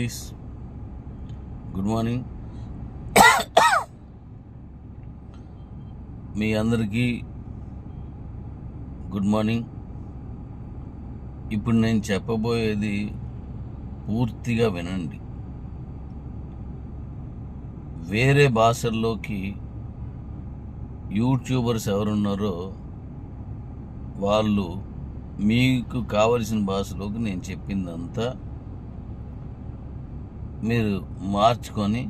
Please. Good morning. మీ అందరికీ good morning. ఇప్పుడు నేను చెప్పబోయేది పూర్తిగా వినండి. వేరే భాషల్లోకి యూట్యూబర్స్ ఎవరున్నారో వాళ్ళు మీకు కావలసిన భాషలోకి నేను చెప్పిందంతా మీరు మార్చుకొని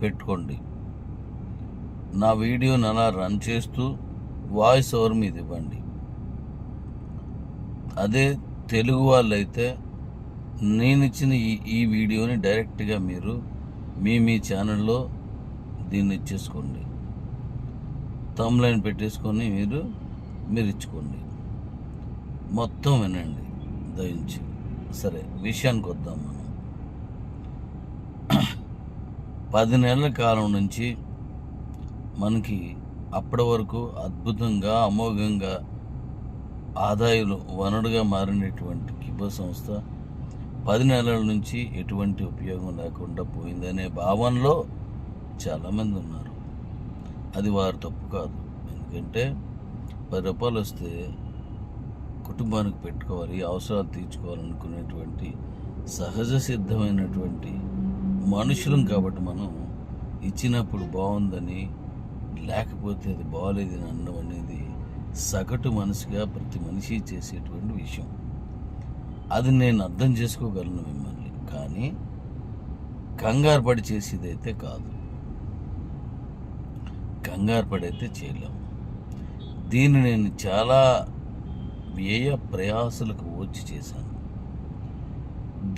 పెట్టుకోండి. నా వీడియోని అలా రన్ చేస్తూ వాయిస్ ఓవర్ మీద ఇవ్వండి. అదే తెలుగు వాళ్ళైతే నేను ఇచ్చిన ఈ వీడియోని డైరెక్ట్గా మీరు మీ ఛానల్లో దీన్ని ఇచ్చేసుకోండి. థంబ్నెయిల్ పెట్టేసుకొని మీరు ఇచ్చుకోండి. మొత్తం వినండి దయించి. సరే, విషయానికి వద్దాం. మనం 10 నెలల కాలం నుంచి మనకి అప్పటి వరకు అద్భుతంగా అమోఘంగా ఆదాయాలు వనరుగా మారినటువంటి కిబో సంస్థ 10 నెలల నుంచి ఎటువంటి ఉపయోగం లేకుండా పోయిందనే భావనలో చాలామంది ఉన్నారు. అది వారు తప్పు కాదు. ఎందుకంటే 10 రూపాయలు వస్తే కుటుంబానికి పెట్టుకోవాలి, అవసరాలు తీర్చుకోవాలనుకునేటువంటి సహజ సిద్ధమైనటువంటి మనుషులం కాబట్టి మనం ఇచ్చినప్పుడు బాగుందని, లేకపోతే అది బాగోలేదని అనడం అనేది సగటు మనసుగా ప్రతి మనిషి చేసేటువంటి విషయం. అది నేను అర్థం చేసుకోగలను మిమ్మల్ని, కానీ కంగారు పడి చేసేదైతే కాదు. కంగారు పడైతే చేయలేము. దీన్ని నేను చాలా వ్యయ ప్రయాసాలకు వచ్చి చేశాను.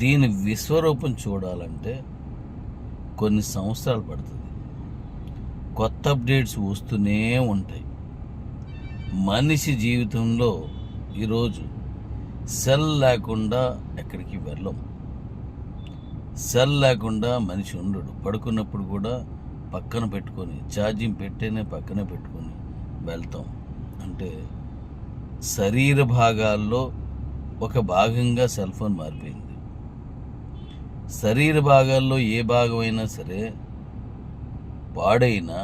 దీని విశ్వరూపం చూడాలంటే కొన్ని సంవత్సరాలు పడుతుంది. కొత్త అప్డేట్స్ వస్తూనే ఉంటాయి. మనిషి జీవితంలో ఈరోజు సెల్ లేకుండా ఎక్కడికి వెళ్ళం. సెల్ లేకుండా మనిషి ఉండడు. పడుకున్నప్పుడు కూడా పక్కన పెట్టుకొని, ఛార్జింగ్ పెట్టేనే పక్కన పెట్టుకొని వెళ్తాం. అంటే శరీర భాగాల్లో ఒక భాగంగా సెల్ ఫోన్ మారిపోయింది. శరీర భాగాల్లో ఏ భాగమైనా సరే పాడైనా,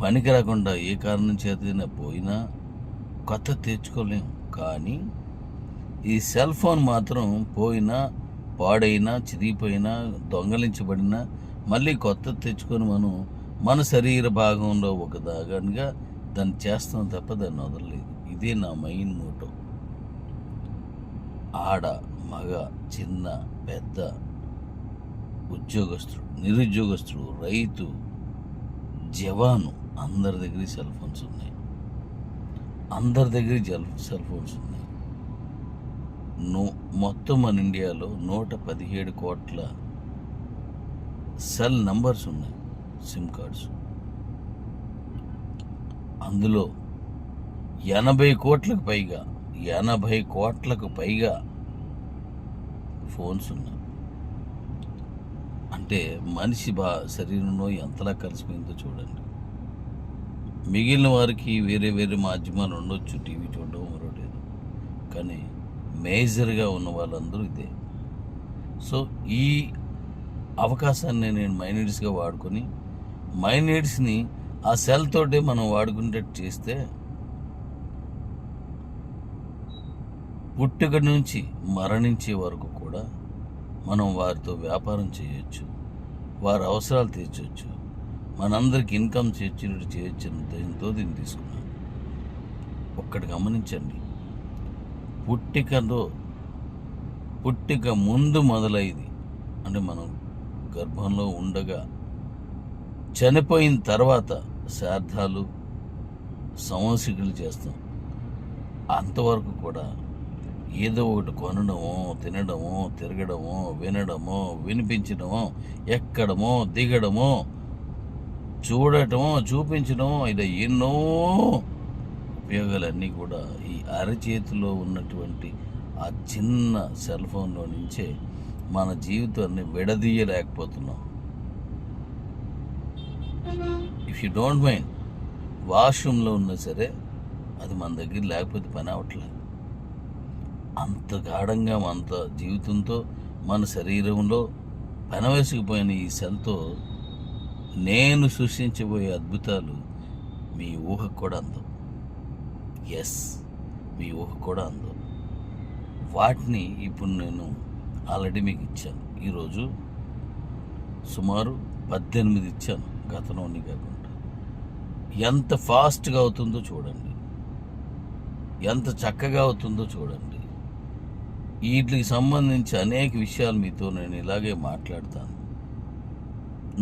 పనికి రాకుండా ఏ కారణం చేతైనా పోయినా కొత్త తెచ్చుకోలేము. కానీ ఈ సెల్ ఫోన్ మాత్రం పోయినా, పాడైనా, చిరిగిపోయినా, దొంగలించబడినా మళ్ళీ కొత్త తెచ్చుకొని మన శరీర భాగంలో ఒక దానిగా దాన్ని చేస్తాం తప్ప దాన్ని వదలలేదు. ఇదే నా మెయిన్ మోటో. ఆడ, మగ, చిన్న, పెద్ద, ఉద్యోగస్తుడు, నిరుద్యోగస్తుడు, రైతు, జవాను, అందరి దగ్గర సెల్ ఫోన్స్ ఉన్నాయి. అందరి దగ్గర సెల్ ఫోన్స్ ఉన్నాయి. మొత్తం మన ఇండియాలో 117 కోట్ల సెల్ నంబర్స్ ఉన్నాయి, సిమ్ కార్డ్స్. అందులో 80 కోట్లకు పైగా ఫోన్స్ ఉన్నాయి. అంటే మనిషి శరీరంలో ఎంతలా కలిసిపోయిందో చూడండి. మిగిలిన వారికి వేరే వేరే మాధ్యమాలు ఉండొచ్చు, టీవీ చూడడం మరొకటి, కానీ మేజర్గా ఉన్న వాళ్ళందరూ ఇదే. సో ఈ అవకాశాన్ని నేను మైనీడ్స్గా వాడుకొని, మైనీడ్స్ని ఆ సెల్ తోటే మనం వాడుకునేటట్టు చేస్తే పుట్టుక నుంచి మరణించే వరకు కూడా మనం వారితో వ్యాపారం చేయొచ్చు, వారి అవసరాలు తీర్చవచ్చు, మనందరికి ఇన్కమ్ చేయొచ్చు దీంతో దీన్ని తీసుకున్నాను. ఒక్కటి గమనించండి, పుట్టిక ముందు మొదలైంది అంటే మనం గర్భంలో ఉండగా చనిపోయిన తర్వాత శ్రాద్ధాలు, సంవత్సరాలు చేస్తాం. అంతవరకు కూడా ఏదో ఒకటి కొనడమో, తినడమో, తిరగడమో, వినడమో, వినిపించడమో, ఎక్కడమో, దిగడమో, చూడటమో, చూపించడమో, ఇలా ఎన్నో ఉపయోగాలన్నీ కూడా ఈ అరచేతిలో ఉన్నటువంటి ఆ చిన్న సెల్ ఫోన్లో నుంచే మన జీవితాన్ని విడదీయలేకపోతున్నాం. ఇఫ్ యూ డోంట్ మైండ్, వాష్రూమ్లో ఉన్నా సరే అది మన దగ్గర లేకపోతే పని అవట్లేదు. అంత గాఢంగా అంత జీవితంతో మన శరీరంలో పెనవేసుకుపోయిన ఈ సెల్తో నేను సృష్టించబోయే అద్భుతాలు మీ ఊహకు కూడా అందవు. ఎస్, మీ ఊహకు కూడా అందవు. వాటిని ఇప్పుడు నేను ఆల్రెడీ మీకు ఇచ్చాను. ఈరోజు సుమారు 18 ఇచ్చాను, గతంలోని కాకుండా. ఎంత ఫాస్ట్గా అవుతుందో చూడండి, ఎంత చక్కగా అవుతుందో చూడండి. వీటికి సంబంధించి అనేక విషయాలు మీతో నేను ఇలాగే మాట్లాడతాను.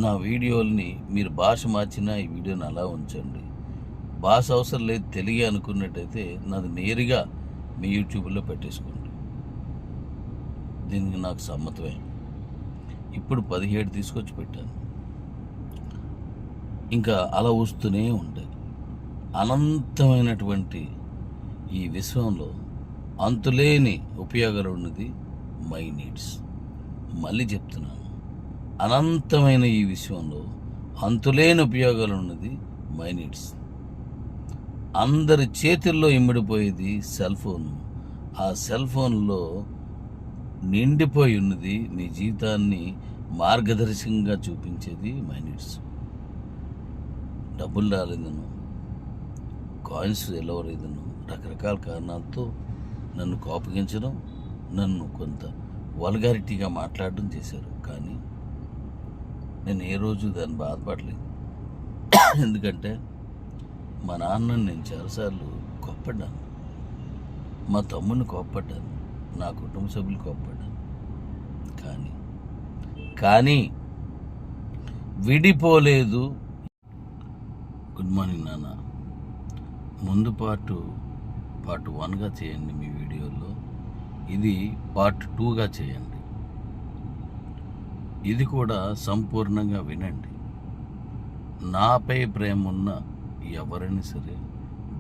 నా వీడియోల్ని మీరు భాష మార్చినా ఈ వీడియోని అలా ఉంచండి. భాష అవసరం లేదు, తెలుగు అనుకున్నట్టయితే నాది నేరుగా మీ యూట్యూబ్లో పెట్టేసుకోండి. దీనికి నాకు సమ్మతమే. ఇప్పుడు 17 తీసుకొచ్చి పెట్టాను. ఇంకా అలా వస్తూనే ఉంటాయి. అనంతమైనటువంటి ఈ విశ్వంలో అంతులేని ఉపయోగాలు ఉన్నది మై నీడ్స్. మళ్ళీ చెప్తున్నాను, అనంతమైన ఈ విశ్వంలో అంతులేని ఉపయోగాలు ఉన్నది మై నీడ్స్. అందరి చేతుల్లో ఇమిడిపోయేది సెల్ ఫోన్. ఆ సెల్ ఫోన్లో నిండిపోయి ఉన్నది మీ జీవితాన్ని మార్గదర్శకంగా చూపించేది మై నీడ్స్. డబ్బులు రాలేదను, కాయిన్స్ ఎలవలేదను, రకరకాల కారణాలతో నన్ను కోపగించడం, నన్ను కొంత వల్గారిటీగా మాట్లాడడం చేశారు. కానీ నేను ఏ రోజు దాన్ని బాధపడలేదు. ఎందుకంటే మా నాన్నని నేను చాలాసార్లు కోప్పడ్డాను, మా తమ్ముడిని కోప్పడ్డాను, నా కుటుంబ సభ్యులు కోప్పడ్డాను. కానీ విడిపోలేదు. గుడ్ మార్నింగ్ నాన్న. ముందు పార్ట్ 1గా చేయండి మీ వీడియోలో, ఇది పార్ట్ 2గా చేయండి. ఇది కూడా సంపూర్ణంగా వినండి. నాపై ప్రేమ ఉన్న ఎవరైనా సరే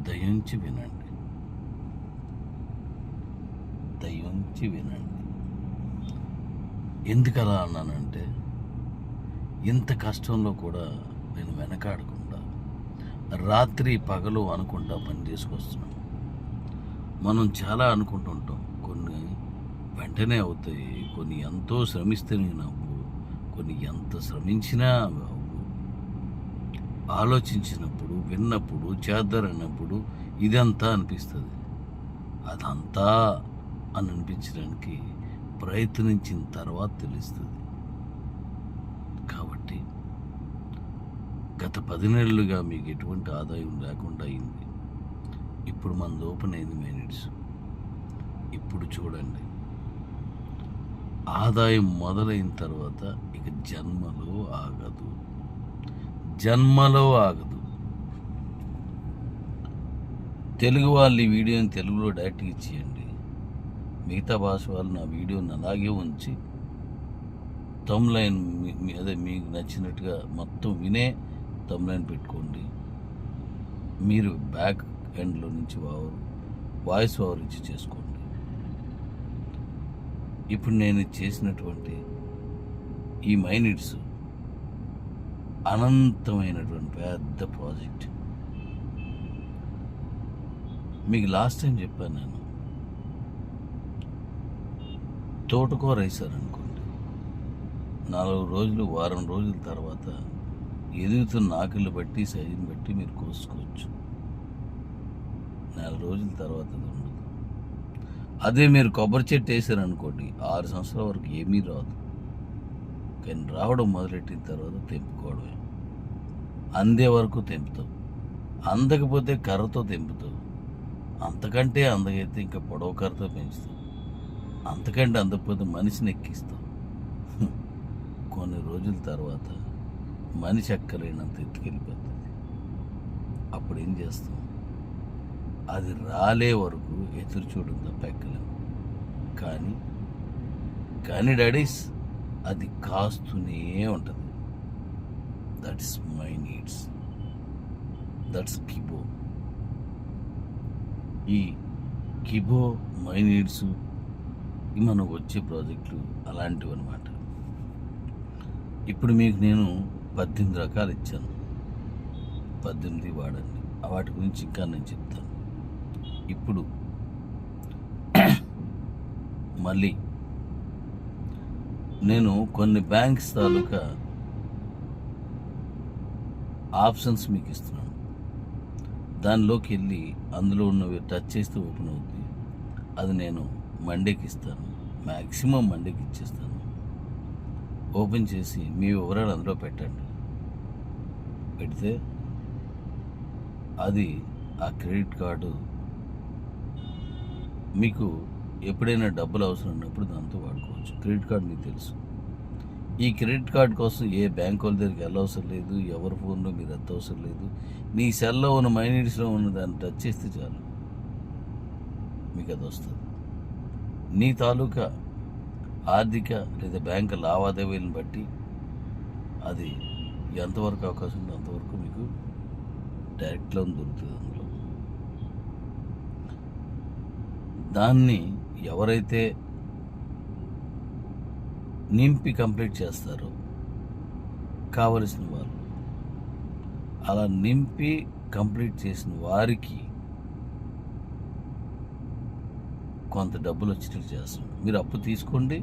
దయించి వినండి, దయించి వినండి. ఎందుకు అలా అన్నానంటే, ఇంత కష్టంలో కూడా నేను వెనకాడకుండా రాత్రి పగలు అనుకుంటా పని చేసుకొస్తున్నాను. మనం చాలా అనుకుంటుంటాం, కొన్ని వెంటనే అవుతాయి, కొన్ని ఎంతో శ్రమిస్తేనే నవ్వు, కొన్ని ఎంత శ్రమించినా అవ్వు. ఆలోచించినప్పుడు, విన్నప్పుడు, చేద్దారన్నప్పుడు ఇదంతా అనిపిస్తుంది. అదంతా అని అనిపించడానికి ప్రయత్నించిన తర్వాత తెలుస్తుంది. కాబట్టి గత 10 నెలలుగా మీకు ఎటువంటి ఆదాయం లేకుండా అయింది. ఇప్పుడు మనది ఓపెన్ అయింది మై నీడ్స్. ఇప్పుడు చూడండి, ఆదాయం మొదలైన తర్వాత ఇక జన్మలో ఆగదు, జన్మలో ఆగదు. తెలుగు వాళ్ళు ఈ వీడియోని తెలుగులో డైరెక్ట్గా ఇచ్చేయండి. మిగతా భాష వాళ్ళు నా వీడియోని అలాగే ఉంచి తమ్లైన్ అదే మీకు నచ్చినట్టుగా మొత్తం వినే తమ్లైన్ పెట్టుకోండి. మీరు బ్యాక్ ఎండ్లో నుంచి వాయిస్ ఓవర్ ఇచ్చి చేసుకోండి. ఇప్పుడు నేను చేసినటువంటి ఈ మై నీడ్స్ అనంతమైనటువంటి పెద్ద ప్రాజెక్ట్. మీకు లాస్ట్ టైం చెప్పాను నేను, తోటకూర వేసారనుకోండి, 4 రోజులు వారం రోజుల తర్వాత ఎదుగుతున్న ఆకులు బట్టి సైజుని బట్టి మీరు కోసుకోవచ్చు. 4 రోజుల తర్వాత అది ఉండదు. అదే మీరు కొబ్బరి చెట్టు వేసారనుకోండి, 6 సంవత్సరాల వరకు ఏమీ రాదు. కానీ రావడం మొదలెట్టిన తర్వాత తెంపుకోవడమే. అందే వరకు తెంపుతావు, అందకపోతే కర్రతో తెంపుతావు, అంతకంటే అందగైతే ఇంకా పొడవ కర్రతో పెంచుతావు, అంతకంటే అందకపోతే మనిషిని ఎక్కిస్తావు. కొన్ని రోజుల తర్వాత మనిషి ఎక్కలేనంత ఎత్తుకెళ్ళిపోతుంది. అప్పుడు ఏం చేస్తాం? అది రాలే వరకు ఎదురు చూడడం తప్ప ఎక్కలేము. కానీ డాడీస్ అది కాస్తూనే ఉంటుంది. దట్స్ మై నీడ్స్, దట్స్ కిబో. ఈ కిబో మై నీడ్స్ మనకు వచ్చే ప్రాజెక్టులు అలాంటివి అన్నమాట. ఇప్పుడు మీకు నేను 18 రకాలు ఇచ్చాను, 18 వాడండి. వాటి గురించి ఇంకా నేను చెప్తాను. ఇప్పుడు మళ్ళీ నేను కొన్ని బ్యాంక్స్ తాలూకా ఆప్షన్స్ మీకు ఇస్తున్నాను. దానిలోకి వెళ్ళి అందులో ఉన్నవి టచ్ చేస్తే ఓపెన్ అవుతుంది. అది నేను మండేకి ఇస్తాను, మ్యాక్సిమం మండేకి ఇచ్చేస్తాను. ఓపెన్ చేసి మీ వివరాలు అందులో పెట్టండి. పెడితే అది ఆ క్రెడిట్ కార్డు మీకు ఎప్పుడైనా డబ్బులు అవసరం ఉన్నప్పుడు దాంతో వాడుకోవచ్చు. క్రెడిట్ కార్డు మీకు తెలుసు. ఈ క్రెడిట్ కార్డు కోసం ఏ బ్యాంక్ వాళ్ళ దగ్గరికి వెళ్ళవసరం లేదు, ఎవరి ఫోన్లో మీరు ఎత్తవసరం లేదు. నీ సెల్లో ఉన్న మైనీడ్స్లో ఉన్న దాన్ని టచ్ చేస్తే చాలు, మీకు అది వస్తుంది. నీ తాలూకా ఆర్థిక లేదా బ్యాంకు లావాదేవీలను బట్టి అది ఎంతవరకు అవకాశం ఉందో అంతవరకు మీకు డైరెక్ట్ లోన్ దొరుకుతుంది. అందులో దాన్ని ఎవరైతే నింపి కంప్లీట్ చేస్తారో కావలసిన వాళ్ళు, అలా నింపి కంప్లీట్ చేసిన వారికి కొంత డబ్బులు వచ్చేటట్టు చేస్తాం. మీరు అప్పు తీసుకోండి,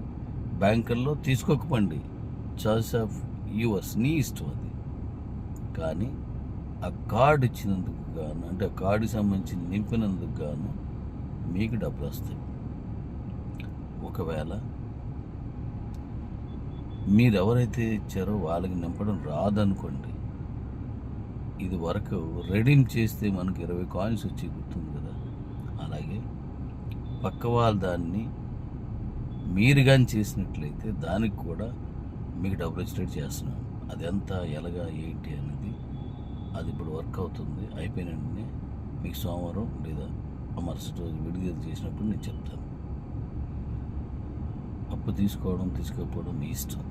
బ్యాంకుల్లో తీసుకోకపోండి, చాయిస్ ఆఫ్ యువర్స్, నీ ఇష్టం అది. కానీ ఆ కార్డు ఇచ్చినందుకు గాను, అంటే ఆ కార్డుకి సంబంధించి నింపినందుకు గాను మీకు డబ్బులు వస్తాయి. ఒకవేళ మీరు ఎవరైతే ఇచ్చారో వాళ్ళకి నింపడం రాదనుకోండి, ఇది వరకు రెడీమ్ చేస్తే మనకు 20 కాయిన్స్ వచ్చి గుర్తుంది కదా, అలాగే పక్క వాళ్ళ దాన్ని మీరు కానీ చేసినట్లయితే దానికి కూడా మీకు డబ్బులు వచ్చేటట్టు చేస్తున్నాను. అది ఎంత, ఎలాగా, ఏంటి అనేది అది ఇప్పుడు వర్క్ అవుతుంది. అయిపోయిన వెంటనే మీకు సోమవారం లేదా మరుసటి రోజు విడుదల చేసినప్పుడు నేను చెప్తాను. అప్పు తీసుకోవడం తీసుకోకపోవడం మీ ఇష్టం.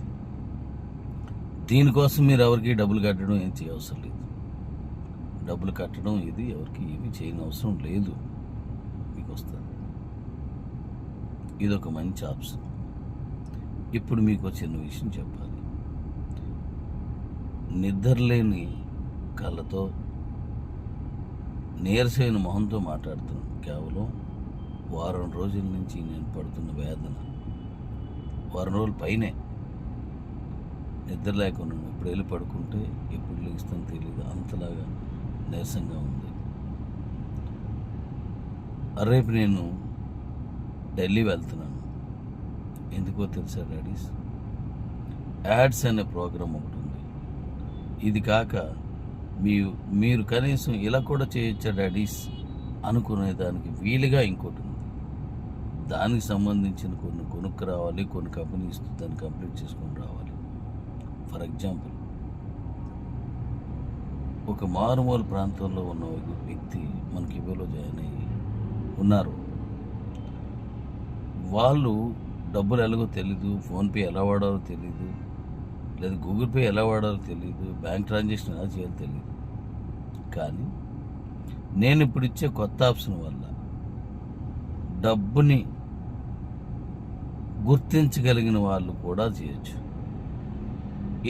దీనికోసం మీరు ఎవరికి డబ్బులు కట్టడం ఏం చేయవసరం లేదు. డబ్బులు కట్టడం ఇది ఎవరికి ఏమీ చేయని అవసరం లేదు, మీకు వస్తుంది. ఇది ఒక మంచి ఆప్షన్. ఇప్పుడు మీకు చిన్న విషయం చెప్పాలి. నిద్రలేని కళ్ళతో నీరసైన మొహంతో మాట్లాడుతున్నాను. కేవలం వారం రోజుల నుంచి నేను పడుతున్న వేదన, వారం రోజుల పైనే నిద్ర లేకున్నాను. ఇప్పుడు వెళ్ళి పడుకుంటే ఎప్పుడు లేస్తానో తెలియదు, అంతలాగా నీరసంగా ఉంది. రేపు నేను ఢిల్లీ వెళ్తున్నాను. ఎందుకో తెలుసా డాడీస్? యాడ్స్ అనే ప్రోగ్రాం ఒకటి ఉంది. ఇది కాక మీరు కనీసం ఇలా కూడా చేయొచ్చా డాడీస్ అనుకునేదానికి వీలుగా ఇంకోటి ఉంది. దానికి సంబంధించిన కొన్ని కొనుక్కు రావాలి, కొన్ని కంపెనీస్ దాన్ని కంప్లీట్ చేసుకొని రావాలి. ఫర్ ఎగ్జాంపుల్, ఒక మారుమూల ప్రాంతంలో ఉన్న ఒక వ్యక్తి మనకి ఇవ్వలో జాయిన్ అయ్యి ఉన్నారు. వాళ్ళు డబ్బులు ఎలాగో తెలీదు, ఫోన్పే ఎలా వాడాలో తెలీదు, లేదా గూగుల్ పే ఎలా వాడాలో తెలీదు, బ్యాంక్ ట్రాన్సాక్షన్ ఎలా చేయాలో తెలియదు. కానీ నేను ఇప్పుడు ఇచ్చే కొత్త ఆప్షన్ వల్ల డబ్బుని గుర్తించగలిగిన వాళ్ళు కూడా చేయొచ్చు.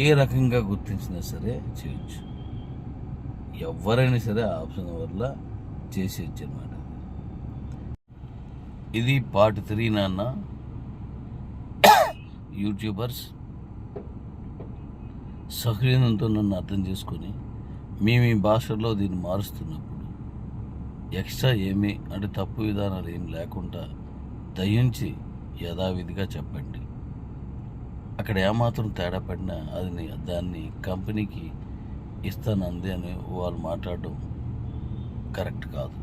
ఏ రకంగా గుర్తించినా సరే చేయొచ్చు. ఎవరైనా సరే ఆ ఆప్షన్ వల్ల చేసేయచ్చు అన్నమాట. ఇది పార్ట్ 3 నాన్న. యూట్యూబర్స్ సహృదయంతో నన్ను అర్థం చేసుకొని మీ భాషల్లో దీన్ని మారుస్తున్నప్పుడు ఎక్స్ట్రా ఏమీ అంటే తప్పు విధానాలు ఏం లేకుండా దయించి యథావిధిగా చెప్పండి. అక్కడ ఏమాత్రం తేడా పడినా అది దాన్ని కంపెనీకి ఇస్తానంది అని వాళ్ళు మాట్లాడడం కరెక్ట్ కాదు.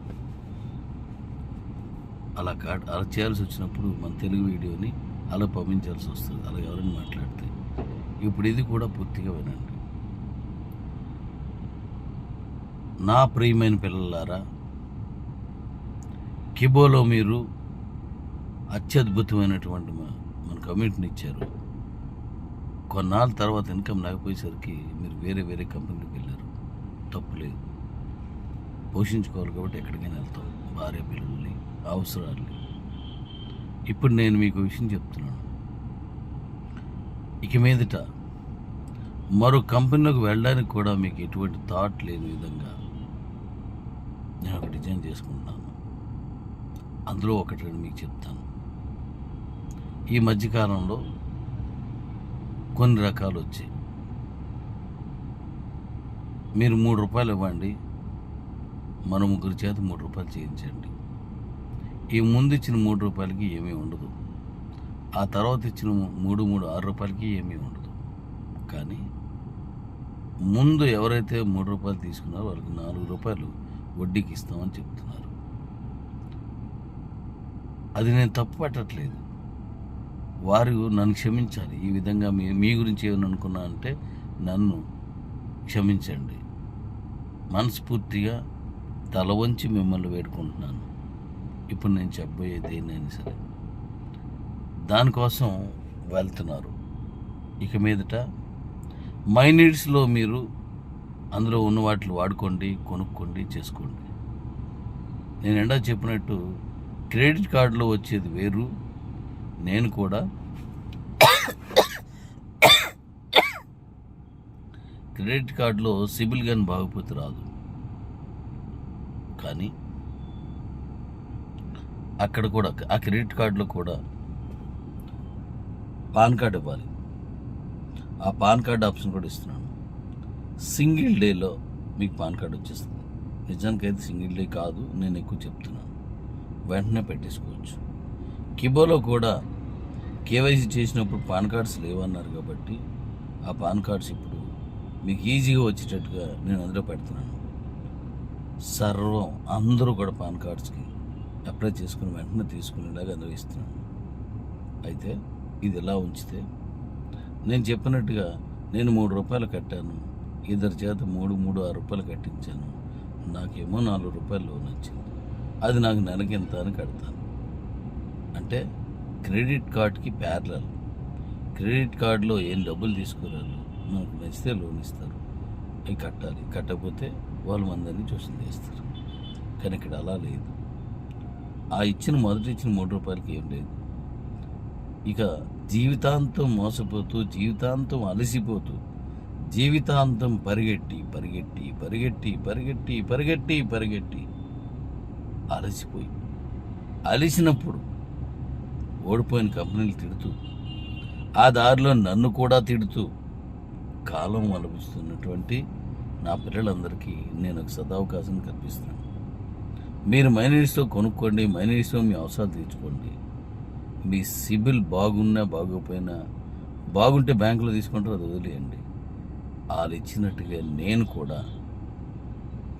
అలా చేయాల్సి వచ్చినప్పుడు మన తెలుగు వీడియోని అలా పంపించాల్సి వస్తుంది, అలా ఎవరైనా మాట్లాడితే. ఇప్పుడు ఇది కూడా పూర్తిగా వినండి. నా ప్రియమైన పిల్లలారా, కిబోలో మీరు అత్యద్భుతమైనటువంటి మన కమ్యూనిటీని ఇచ్చారు. కొన్నాళ్ళ తర్వాత ఇన్కమ్ లేకపోయేసరికి మీరు వేరే కంపెనీకి వెళ్ళారు. తప్పులేదు, పోషించుకోవాలి కాబట్టి ఎక్కడికైనా వెళ్తాం, భార్య పిల్లల్ని, అవసరాలు. ఇప్పుడు నేను మీకు విషయం చెప్తున్నాను. ఇక మీదట మరో కంపెనీలోకి వెళ్ళడానికి కూడా మీకు ఎటువంటి థాట్ లేని విధంగా నేను ఒక డిజైన్ చేసుకుంటున్నాను. అందులో ఒకటి రెండు మీకు చెప్తాను. ఈ మధ్యకాలంలో కొన్ని రకాలు వచ్చాయి. మీరు 3 రూపాయలు ఇవ్వండి, మన ముగ్గురి చేత 3 రూపాయలు చేయించండి. ఈ ముందు ఇచ్చిన 3 రూపాయలకి ఏమీ ఉండదు, ఆ తర్వాత ఇచ్చిన 6 రూపాయలకి ఏమీ ఉండదు. కానీ ముందు ఎవరైతే 3 రూపాయలు తీసుకున్నారో వాళ్ళకి 4 రూపాయలు వడ్డీకి ఇస్తామని చెప్తున్నారు. అది నేను తప్పు పట్టట్లేదు, వారు నన్ను క్షమించాలి. ఈ విధంగా మీ గురించి ఏమని అనుకున్నా అంటే నన్ను క్షమించండి. మనస్ఫూర్తిగా తల వంచి మిమ్మల్ని వేడుకుంటున్నాను. ఇప్పుడు నేను చెప్పబోయేది ఏదైనా సరే దానికోసం వెళ్తున్నారు. ఇక మీదట మై నీడ్స్లో మీరు అందులో ఉన్న వాటిని వాడుకోండి, కొనుక్కోండి, చేసుకోండి. నేను ఎండా చెప్పినట్టు క్రెడిట్ కార్డులో వచ్చేది వేరు. నేను కూడా క్రెడిట్ కార్డులో సిబిల్ కానీ బాగపోతే రాదు, కానీ అక్కడ కూడా ఆ క్రెడిట్ కార్డులో కూడా పాన్ కార్డ్ ఇవ్వాలి. ఆ పాన్ కార్డ్ ఆప్షన్ కూడా ఇస్తున్నాను. సింగిల్ డేలో మీకు పాన్ కార్డ్ వచ్చేస్తుంది. నిజానికైతే సింగిల్ డే కాదు, నేను ఎక్కువ చెప్తున్నాను, వెంటనే పెట్టేసుకోవచ్చు. కిబోలో కూడా కేవైసీ చేసినప్పుడు పాన్ కార్డ్స్ లేవన్నారు కాబట్టి ఆ పాన్ కార్డ్స్ ఇప్పుడు మీకు ఈజీగా వచ్చేటట్టుగా నేను అందులో పెడుతున్నాను. సర్వం అందరూ కూడా పాన్ కార్డ్స్కి అప్లై చేసుకుని వెంటనే తీసుకునేలాగా అందులో ఇస్తున్నాను. అయితే ఇది ఎలా ఉంచితే నేను చెప్పినట్టుగా నేను 3 రూపాయలు కట్టాను, ఇద్దరి చేత 6 రూపాయలు కట్టించాను, నాకేమో 4 రూపాయలు లోన్ వచ్చింది. అది నాకు నెలకి ఎంత అని కడతాను. అంటే క్రెడిట్ కార్డ్కి ప్యారలల్. క్రెడిట్ కార్డులో ఏం డబ్బులు తీసుకురారు, నాకు నచ్చితే లోన్ ఇస్తారు, అవి కట్టాలి. కట్టకపోతే వాళ్ళు మందని చూసి చేస్తారు. కానీ ఇక్కడ అలా లేదు. ఆ మొదటి ఇచ్చిన 3 రూపాయలకి ఏం లేదు. ఇక జీవితాంతం మోసపోతూ, జీవితాంతం అలసిపోతూ, జీవితాంతం పరిగెట్టి పరిగెట్టి పరిగెట్టి పరిగెట్టి పరిగెట్టి పరిగెట్టి అలసిపోయి అలిసినప్పుడు ఓడిపోయిన కంపెనీలు తిడుతూ, ఆ దారిలో నన్ను కూడా తిడుతూ కాలం అలపిస్తున్నటువంటి నా పిల్లలందరికీ నేను ఒక సదావకాశం కల్పిస్తున్నాను. మీరు మైనీడ్స్లో కొనుక్కోండి, మైనీడ్స్లో మీ అవసరాలు తీర్చుకోండి. మీ సిబిల్ బాగున్నా బాగోపోయినా, బాగుంటే బ్యాంకులో తీసుకుంటారు, అది వదిలేయండి. వాళ్ళు ఇచ్చినట్టుగా నేను కూడా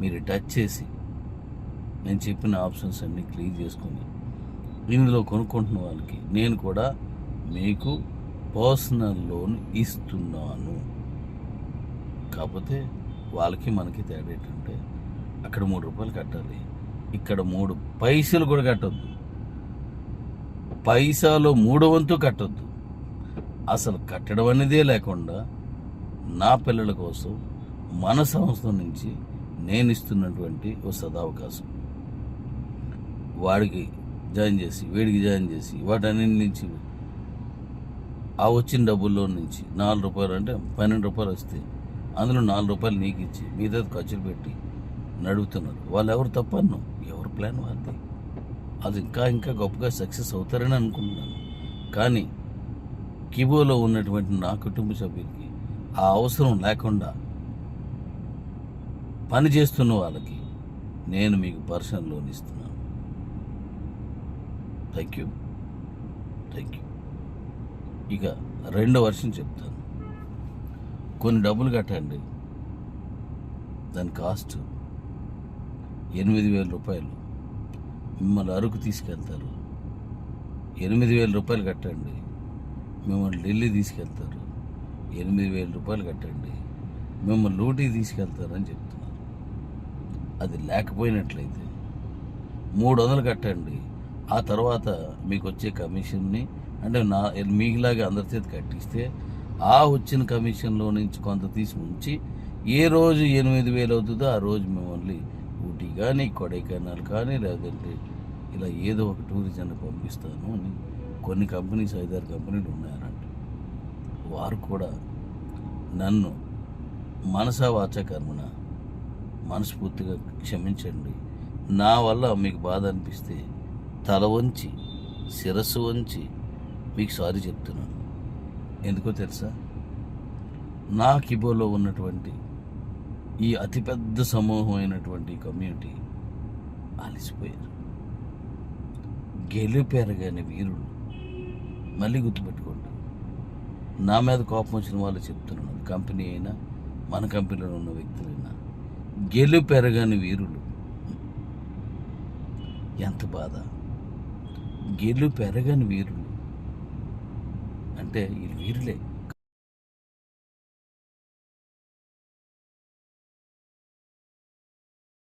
మీరు టచ్ చేసి నేను చెప్పిన ఆప్షన్స్ అన్నీ క్లియర్ చేసుకొని ఇందులో కొనుక్కుంటున్న వాళ్ళకి నేను కూడా మీకు పర్సనల్ లోన్ ఇస్తున్నాను. కాకపోతే వాళ్ళకి మనకి తేడా ఏంటంటే అక్కడ 3 రూపాయలు కట్టాలి, ఇక్కడ 3 పైసలు కూడా కట్టొద్దు. పైసాలో 3 వంతు కట్టొద్దు. అసలు కట్టడం అనేదే లేకుండా నా పిల్లల కోసం మన సంస్థ నుంచి నేను ఇస్తున్నటువంటి ఓ సదావకాశం. వాడికి జాయిన్ చేసి, వీడికి జాయిన్ చేసి, వాటన్నిటి నుంచి ఆ వచ్చిన డబ్బుల్లో నుంచి 4 రూపాయలు అంటే 12 రూపాయలు వస్తే అందులో 4 రూపాయలు నీకు ఇచ్చి మిగతా ఖర్చులు పెట్టి నడుపుతున్నారు. వాళ్ళు ఎవరు తప్పను, ఎవరు ప్లాన్ వాళ్ళది. అది ఇంకా ఇంకా గొప్పగా సక్సెస్ అవుతారని అనుకుంటున్నాను. కానీ కిబోలో ఉన్నటువంటి నా కుటుంబ సభ్యులకి ఆ అవసరం లేకుండా పని చేస్తున్న వాళ్ళకి నేను మీకు పర్సనల్ లోన్ ఇస్తున్నాను. Thank you. ఇక 2వ వర్షం చెప్తాను. కొన్ని డబ్బులు కట్టండి, దాని కాస్ట్ 8,000 రూపాయలు. మిమ్మల్ని అరకు తీసుకెళ్తారు. 8,000 రూపాయలు కట్టండి, మిమ్మల్ని ఢిల్లీ తీసుకెళ్తారు. 8,000 రూపాయలు కట్టండి, మిమ్మల్ని ఊటీ తీసుకెళ్తారని చెప్తున్నారు. అది లేకపోయినట్లయితే 300 కట్టండి. ఆ తర్వాత మీకు వచ్చే కమిషన్ని అంటే మీకులాగా అందరి చేతి కట్టిస్తే ఆ వచ్చిన కమిషన్లో నుంచి కొంత తీసి ఉంచి ఏ రోజు 8,000 అవుతుందో ఆ రోజు మిమ్మల్ని ఊటీ కానీ, కొడైకెనాల్ కానీ, లేదంటే ఇలా ఏదో ఒక టూరిజాన్ని పంపిస్తాను అని కొన్ని కంపెనీస్ 5-6 కంపెనీలు ఉన్నాయన్నట్టు. వారు కూడా నన్ను మనసా వాచా కర్మన మనస్ఫూర్తిగా క్షమించండి. నా వల్ల మీకు బాధ అనిపిస్తే తల వంచి, శిరస్సు వంచి మీకు సారీ చెప్తున్నాను. ఎందుకో తెలుసా? నా కిబోలో ఉన్నటువంటి ఈ అతిపెద్ద సమూహం అయినటువంటి కమ్యూనిటీ అలసిపోయారు. గెలుపెరగని వీరులు. మళ్ళీ గుర్తుపెట్టుకోండి, నా మీద కోపం వచ్చిన వాళ్ళు చెప్తున్నాను, కంపెనీ అయినా మన కంపెనీలో ఉన్న వ్యక్తులైనా, గెలుపెరగని వీరులు. ఎంత బాధ! గెలుపెరగని వీరులు అంటే వీళ్ళు వీరులే.